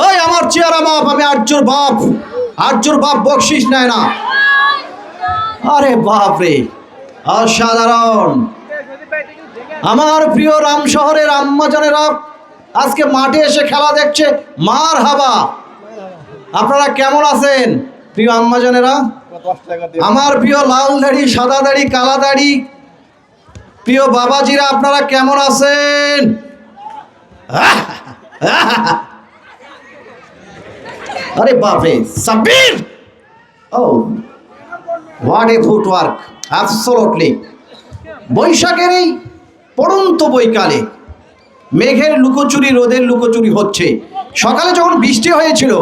ওই আমার চেহারা মাপ, আমি আর্যর বাপ। আর্যর বাপ বকশিস নেয় না। আরে বাপ রে, অসাধারণ। আমার প্রিয় রাম শহরের আম্মা জানেরা আজকে মাঠে এসে খেলা দেখছে। মার হাবা। আপনারা কেমন আছেন প্রিয় আম্মা জানেরা? আমার প্রিয় লাল দাড়ি, সাদা দাড়ি, কালা দাড়ি প্রিয় বাবাজিরা আপনারা কেমন আছেন? আরে বাপরে, সাব্বির! ও হোয়াট এ ফুটওয়ার্ক, অ্যাবসলিউটলি। বৈশাখের এই পড়ন্ত বৈকালে মেঘের লুকোচুরি, রোদের লুকোচুরি হচ্ছে। সকালে যখন বৃষ্টি হয়েছিল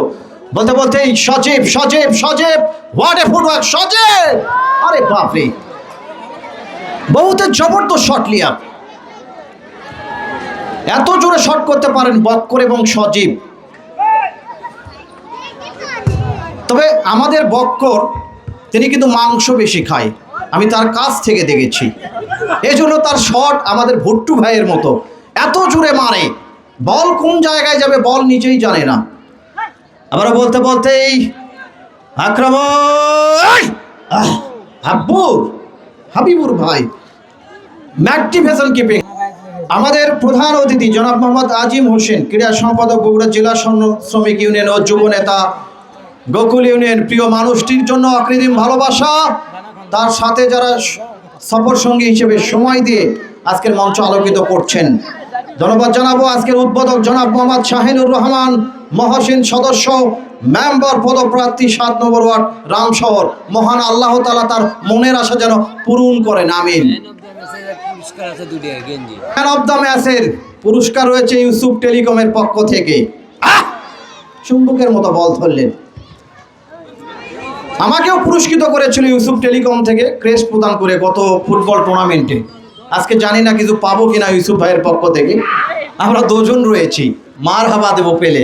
বলতে বলতেই সজীব সজীব সজীব, হোয়াট এ ফুটওয়ার্ক, সজীব! আরে বাপরে, বহুত জবরদস্ত শট লিয়া। এত জোরে শট করতে পারেন বক্কর এবং সজীব। তবে আমাদের বক্কর তিনি কিন্তু মাংস বেশি খায়, আমি তার কাছ থেকে দেখেছি। এই জন্য তার শট আমাদের ভুট্টু ভাইয়ের মতো এত জোরে মারে, বল কোন জায়গায় যাবে বল নিজেই জানে না। আবার বলতে বলতেই আক্রমণ, হাবিবুর ভাই ম্যাকটিভেশন কিপিং। আমাদের প্রধান অতিথি জনাব মোহাম্মদ আজিম হোসেন, ক্রীড়া সম্পাদক বগুড়া জেলা শ্রমিক ইউনিয়ন ও যুব নেতা গোকুল ইউনিয়ন। প্রিয় মানুষটির জন্য অকৃত্রিম ভালোবাসা, তার সাথে যারা সফর সঙ্গী হিসেবে সময় দিয়ে আজকের মঞ্চ আলোকিত করছেন। ধন্যবাদ জানাবো আজকের উদ্বোধক জনাব মোহাম্মদ শাহিনুর রহমান মহসিন, সদস্য মেম্বার পদপ্রার্থী ৭ নম্বর ওয়ার্ড রামশহর। মহান আল্লাহ তাআলা তার মনের আশা যেন পূরণ করেন, আমিন। ম্যান অফ দ্য ম্যাচের পুরস্কার রয়েছে ইউসুফ টেলিকমের পক্ষ থেকে। চুম্বকের মতো বল ধরলেন। আমাকেও পুরস্কৃত করেছিল ইউসুফ টেলিকম থেকে ক্রেস্ট প্রদান করে গত ফুটবল টুর্নামেন্টে। আজকে জানি না কিছু পাবো কিনা ইউসুফ ভাইয়ের পক্ষ থেকে। আমরা দুজন রয়েছি, মার হাবা দেবো পেলে।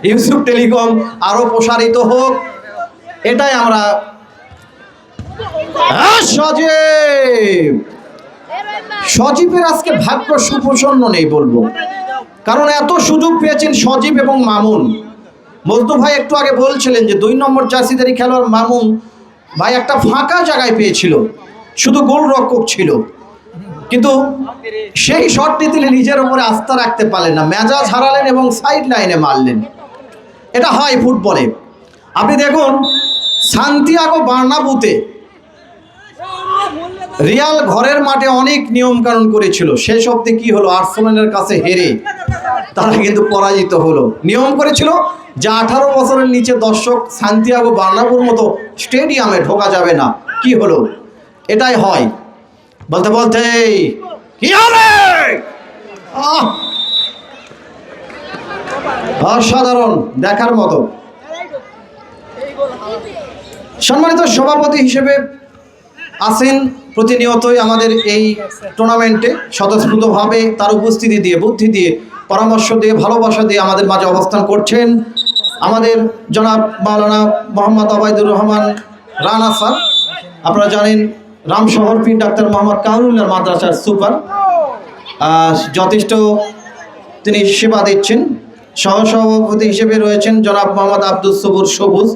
ইউসুফ টেলিকম আরো প্রসারিত হোক, এটাই আমরা। সজীবের আজকে ভাগ্য সুপ্রসন্ন নেই বলবো, কারণ এত সুযোগ পেয়েছেন সজীব এবং মামুন। মজদু ভাই একটু আগে বলছিলেন যে 2 নম্বর জার্সিধারী খেলোয়াড় মামুন ভাই একটা ফাঁকা জায়গায় পেয়েছিল, শুধু গোলরক্ষক ছিল, কিন্তু সেই শটটি তিনি নিজের উপরে আস্থা রাখতে পারলেন না, মেজাজ হারালেন এবং সাইড লাইনে মারলেন। এটা হয় ফুটবলে। আপনি দেখুন সান্তিয়াগো বার্নাব্যুতে রিয়াল ঘরের মাঠে অনেক নিয়ম কানুন করেছিল, শেষ অবধি কি হলো, আর্সেনালের কাছে হেরে তারা কিন্তু পরাজিত হলো। নিয়ম করেছিল যে 18 বছরের নিচে দর্শক সান্তিয়াগো বার্নাব্যুর মতো স্টেডিয়ামে ঢোকা যাবে না। কি হলো, এটাই হয়। বলতে বলতে কি হবে, অসাধারণ, দেখার মতো। সম্মানিত সভাপতি হিসেবে আছেন প্রতিনিয়তই আমাদের এই টুর্নামেন্টে স্বতঃস্ফূর্তভাবে তার উপস্থিতি দিয়ে, বুদ্ধি দিয়ে, পরামর্শ দিয়ে, ভালোবাসা দিয়ে আমাদের মাঝে অবস্থান করছেন আমাদের জনাব মাওলানা মোহাম্মদ আবাইদুর রহমান রানা স্যার। আপনারা জানেন রামশহর পীর ডাক্তার মোহাম্মদ কামরুল্লাহ মাদ্রাসার সুপার, যথেষ্ট তিনি সেবা দিচ্ছেন। সহসভাপতি হিসেবে রয়েছেন জনাব মোহাম্মদ আব্দুস সবুর সবুজ,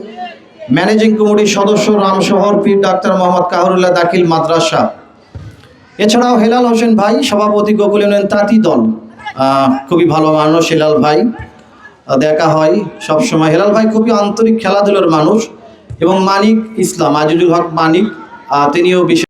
ম্যানেজিং কমিটির সদস্য রামশহর পীর ডাক্তার মোহাম্মদ কাহরুল্লাহ দাখিল মাদ্রাসা। এছাড়াও হেলাল হোসেন ভাই, সভাপতি গোকুল ইউনিয়ন তাঁতি দল, খুবই ভালো মানুষ হেলাল ভাই, দেখা হয় সব সময়। হেলাল ভাই খুবই আন্তরিক খেলাধুলার মানুষ। এবং মানিক ইসলাম, আজিজুল হক মানিক, তিনিও বিশেষ